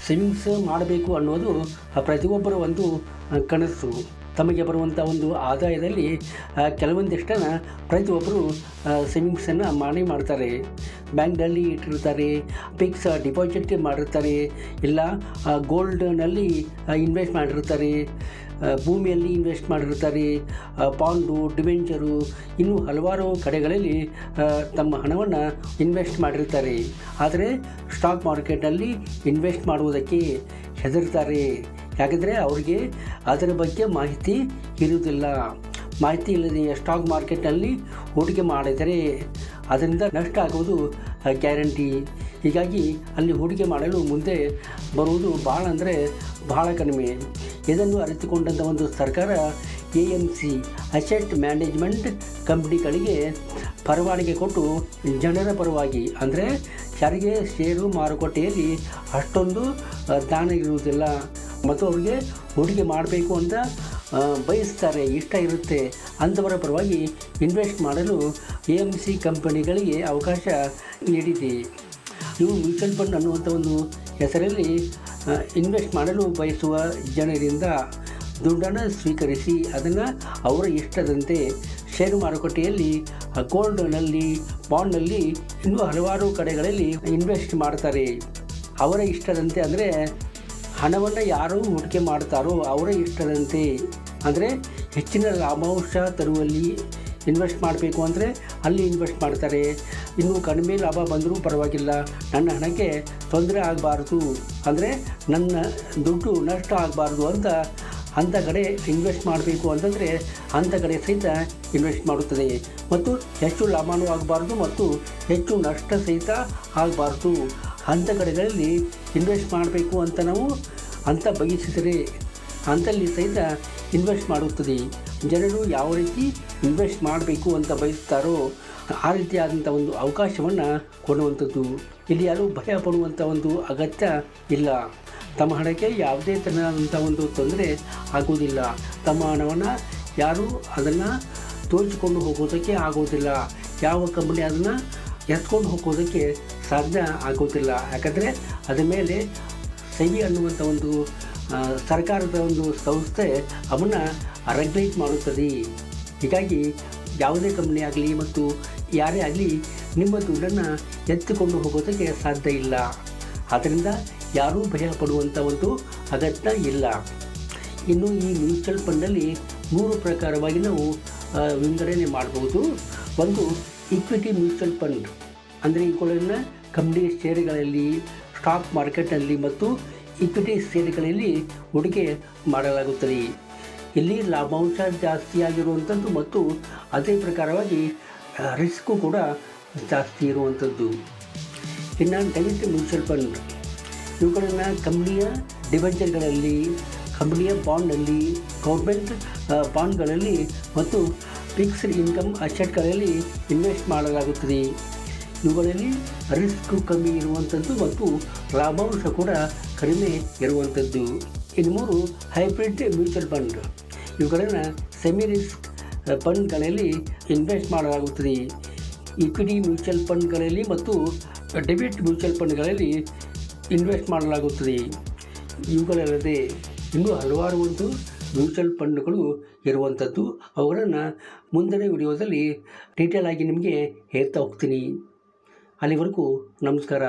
Savings ಮಾಡಬೇಕು ಅನ್ನೋದು ಪ್ರತಿಯೊಬ್ಬರ ಒಂದು ಕನಸು. ತಮಗೆ ಬರುವಂಥ ಒಂದು ಆದಾಯದಲ್ಲಿ ಕೆಲವೊಂದಿಷ್ಟನ್ನು ಪ್ರತಿಯೊಬ್ಬರು ಸೇವಿಂಗ್ಸನ್ನು ಮಾಡ್ತಾರೆ. ಬ್ಯಾಂಕ್ನಲ್ಲಿ ಇಟ್ಟಿರ್ತಾರೆ, ಫಿಕ್ಸ್ ಡಿಪಾಸಿಟ್ ಮಾಡಿರ್ತಾರೆ, ಇಲ್ಲ ಗೋಲ್ಡ್ನಲ್ಲಿ ಇನ್ವೆಸ್ಟ್ ಮಾಡಿರ್ತಾರೆ, ಭೂಮಿಯಲ್ಲಿ ಇನ್ವೆಸ್ಟ್ ಮಾಡಿರ್ತಾರೆ, ಬಾಂಡು, ಡಿಬೆಂಚರು, ಇನ್ನೂ ಹಲವಾರು ಕಡೆಗಳಲ್ಲಿ ತಮ್ಮ ಹಣವನ್ನು ಇನ್ವೆಸ್ಟ್ ಮಾಡಿರ್ತಾರೆ. ಆದರೆ ಸ್ಟಾಕ್ ಮಾರ್ಕೆಟಲ್ಲಿ ಇನ್ವೆಸ್ಟ್ ಮಾಡುವುದಕ್ಕೆ ಹೆದರ್ತಾರೆ. ಯಾಕೆಂದರೆ ಅವರಿಗೆ ಅದರ ಬಗ್ಗೆ ಮಾಹಿತಿ ಇರುವುದಿಲ್ಲ. ಮಾಹಿತಿ ಇಲ್ಲದೆ ಸ್ಟಾಕ್ ಮಾರ್ಕೆಟ್ನಲ್ಲಿ ಹೂಡಿಕೆ ಮಾಡಿದರೆ ಅದರಿಂದ ನಷ್ಟ ಆಗುವುದು ಗ್ಯಾರಂಟಿ. ಹೀಗಾಗಿ ಅಲ್ಲಿ ಹೂಡಿಕೆ ಮಾಡಲು ಮುಂದೆ ಬರುವುದು ಬಹಳ ಕಡಿಮೆ. ಇದನ್ನು ಅರಿತುಕೊಂಡಂಥ ಒಂದು ಸರ್ಕಾರ AMC ಅಸೆಟ್ ಮ್ಯಾನೇಜ್ಮೆಂಟ್ ಕಂಪ್ನಿಗಳಿಗೆ ಪರವಾನಗಿ ಕೊಟ್ಟು ಜನರ ಪರವಾಗಿ, ಅಂದರೆ ಯಾರಿಗೆ ಷೇರು ಮಾರುಕಟ್ಟೆಯಲ್ಲಿ ಅಷ್ಟೊಂದು ಜ್ಞಾನ ಇರುವುದಿಲ್ಲ ಮತ್ತು ಅವರಿಗೆ ಹೂಡಿಕೆ ಮಾಡಬೇಕು ಅಂತ ಬಯಸ್ತಾರೆ, ಇಷ್ಟ ಇರುತ್ತೆ, ಅಂಥವರ ಪರವಾಗಿ ಇನ್ವೆಸ್ಟ್ ಮಾಡಲು AMC ಕಂಪನಿಗಳಿಗೆ ಅವಕಾಶ ನೀಡಿದೆ. ಇವು ಮ್ಯೂಚುವಲ್ ಫಂಡ್ ಅನ್ನುವಂಥ ಒಂದು ಹೆಸರಲ್ಲಿ ಇನ್ವೆಸ್ಟ್ ಮಾಡಲು ಬಯಸುವ ಜನರಿಂದ ದುಡ್ಡನ್ನು ಸ್ವೀಕರಿಸಿ ಅದನ್ನು ಅವರ ಇಷ್ಟದಂತೆ ಷೇರು ಮಾರುಕಟ್ಟೆಯಲ್ಲಿ, ಗೋಲ್ಡ್ನಲ್ಲಿ, ಬಾಂಡ್ನಲ್ಲಿ, ಇನ್ನೂ ಹಲವಾರು ಕಡೆಗಳಲ್ಲಿ ಇನ್ವೆಸ್ಟ್ ಮಾಡ್ತಾರೆ. ಅವರ ಇಷ್ಟದಂತೆ, ಅಂದರೆ ಹಣವನ್ನು ಯಾರು ಹೂಡಿಕೆ ಮಾಡ್ತಾರೋ ಅವರ ಇಷ್ಟದಂತೆ, ಅಂದರೆ ಹೆಚ್ಚಿನ ಲಾಭಾಂಶ ತರುವಲ್ಲಿ ಇನ್ವೆಸ್ಟ್ ಮಾಡಬೇಕು ಅಂದರೆ ಅಲ್ಲಿ ಇನ್ವೆಸ್ಟ್ ಮಾಡ್ತಾರೆ. ಇನ್ನೂ ಕಡಿಮೆ ಲಾಭ ಬಂದರೂ ಪರವಾಗಿಲ್ಲ, ನನ್ನ ಹಣಕ್ಕೆ ತೊಂದರೆ ಆಗಬಾರ್ದು, ಅಂದರೆ ನನ್ನ ದುಡ್ಡು ನಷ್ಟ ಆಗಬಾರ್ದು ಅಂಥ ಕಡೆ ಇನ್ವೆಸ್ಟ್ ಮಾಡಬೇಕು ಅಂತಂದರೆ ಅಂಥ ಕಡೆ ಸಹಿತ ಇನ್ವೆಸ್ಟ್ ಮಾಡುತ್ತದೆ. ಮತ್ತು ಹೆಚ್ಚು ಲಾಭವೂ ಆಗಬಾರ್ದು ಮತ್ತು ಹೆಚ್ಚು ನಷ್ಟ ಸಹಿತ ಆಗಬಾರ್ದು, ಅಂಥ ಕಡೆಗಳಲ್ಲಿ ಇನ್ವೆಸ್ಟ್ ಮಾಡಬೇಕು ಅಂತ ನಾವು ಅಂತ ಬಯಸಿದರೆ ಅಂಥಲ್ಲಿ ಸಹಿತ ಇನ್ವೆಸ್ಟ್ ಮಾಡುತ್ತದೆ. ಜನರು ಯಾವ ರೀತಿ ಇನ್ವೆಸ್ಟ್ ಮಾಡಬೇಕು ಅಂತ ಬಯಸ್ತಾರೋ ಆ ರೀತಿಯಾದಂಥ ಒಂದು ಅವಕಾಶವನ್ನು ಕೊಡುವಂಥದ್ದು. ಇಲ್ಲಿ ಯಾರೂ ಭಯ ಪಡುವಂಥ ಒಂದು ಅಗತ್ಯ ಇಲ್ಲ. ತಮ್ಮ ಹಣಕ್ಕೆ ಯಾವುದೇ ತರಹದಂಥ ಒಂದು ತೊಂದರೆ ಆಗುವುದಿಲ್ಲ. ತಮ್ಮ ಹಣವನ್ನು ಯಾರೂ ಅದನ್ನು ತೋರಿಸಿಕೊಂಡು ಹೋಗೋದಕ್ಕೆ ಆಗೋದಿಲ್ಲ. ಯಾವ ಕಂಪನಿ ಅದನ್ನು ಎತ್ಕೊಂಡು ಹೋಗೋದಕ್ಕೆ ಸಾಧ್ಯ ಆಗೋದಿಲ್ಲ. ಯಾಕಂದರೆ ಅದರ ಮೇಲೆ ಸೆಬಿ ಅನ್ನುವಂಥ ಒಂದು ಸರ್ಕಾರದ ಒಂದು ಸಂಸ್ಥೆ ಅವನ್ನು ರೆಗ್ಯುಲೇಟ್ ಮಾಡುತ್ತದೆ. ಹೀಗಾಗಿ ಯಾವುದೇ ಕಂಪನಿ ಆಗಲಿ ಮತ್ತು ಯಾರೇ ಆಗಲಿ ನಿಮ್ಮ ದುಡ್ಡನ್ನು ಎತ್ತಿಕೊಂಡು ಹೋಗೋದಕ್ಕೆ ಸಾಧ್ಯ ಇಲ್ಲ. ಆದ್ದರಿಂದ ಯಾರೂ ಭಯ ಪಡುವಂಥ ಒಂದು ಅಗತ್ಯ ಇಲ್ಲ. ಇನ್ನು ಈ ಮ್ಯೂಚುವಲ್ ಫಂಡಲ್ಲಿ 3 ಪ್ರಕಾರವಾಗಿ ನಾವು ವಿಂಗಡಣೆ ಮಾಡಬಹುದು. ಒಂದು ಈಕ್ವಿಟಿ ಮ್ಯೂಚುವಲ್ ಫಂಡ್, ಅಂದರೆ ಇವುಗಳನ್ನು ಕಂಪನಿ ಷೇರುಗಳಲ್ಲಿ, ಸ್ಟಾಕ್ ಮಾರ್ಕೆಟ್ನಲ್ಲಿ ಮತ್ತು ಈಕ್ವಿಟಿ ಷೇರುಗಳಲ್ಲಿ ಹೂಡಿಕೆ ಮಾಡಲಾಗುತ್ತದೆ. ಇಲ್ಲಿ ಲಾಭಾಂಶ ಜಾಸ್ತಿಯಾಗಿರುವಂಥದ್ದು ಮತ್ತು ಅದೇ ಪ್ರಕಾರವಾಗಿ ರಿಸ್ಕು ಕೂಡ ಜಾಸ್ತಿ ಇರುವಂಥದ್ದು. ಇನ್ನು ಡೆಬಿಟ್ ಮ್ಯೂಚುವಲ್ ಫಂಡ್, ಇವುಗಳನ್ನು ಕಂಪ್ನಿಯ ಡಿಬೆಂಚರ್ಗಳಲ್ಲಿ, ಕಂಪ್ನಿಯ ಬಾಂಡ್ನಲ್ಲಿ, ಗೌರ್ಮೆಂಟ್ ಬಾಂಡ್ಗಳಲ್ಲಿ ಮತ್ತು ಫಿಕ್ಸ್ಡ್ ಇನ್ಕಮ್ ಅಸೆಟ್ಗಳಲ್ಲಿ ಇನ್ವೆಸ್ಟ್ ಮಾಡಲಾಗುತ್ತದೆ. ಇವುಗಳಲ್ಲಿ ರಿಸ್ಕ್ ಕಮ್ಮಿ ಇರುವಂಥದ್ದು ಮತ್ತು ಲಾಭಾಂಶ ಕೂಡ ಕಡಿಮೆ ಇರುವಂಥದ್ದು. ಇನ್ನು 3 ಹೈಬ್ರಿಡ್ ಮ್ಯೂಚುವಲ್ ಫಂಡ್, ಇವುಗಳನ್ನು ಸೆಮಿ ರಿಸ್ಕ್ ಫಂಡ್ಗಳಲ್ಲಿ ಇನ್ವೆಸ್ಟ್ ಮಾಡಲಾಗುತ್ತದೆ. ಈಕ್ವಿಟಿ ಮ್ಯೂಚುವಲ್ ಫಂಡ್ಗಳಲ್ಲಿ ಮತ್ತು ಡೆಬಿಟ್ ಮ್ಯೂಚುವಲ್ ಫಂಡ್ಗಳಲ್ಲಿ ಇನ್ವೆಸ್ಟ್ ಮಾಡಲಾಗುತ್ತದೆ. ಇವುಗಳಲ್ಲದೆ ಇನ್ನೂ ಹಲವಾರು ಒಂದು ಮ್ಯೂಚುವಲ್ ಫಂಡ್ಗಳು ಇರುವಂಥದ್ದು. ಅವುಗಳನ್ನು ಮುಂದಿನ ವಿಡಿಯೋದಲ್ಲಿ ಡೀಟೇಲ್ ಆಗಿ ನಿಮಗೆ ಹೇಳ್ತಾ ಹೋಗ್ತೀನಿ. ಅಲ್ಲಿವರೆಗೂ ನಮಸ್ಕಾರ.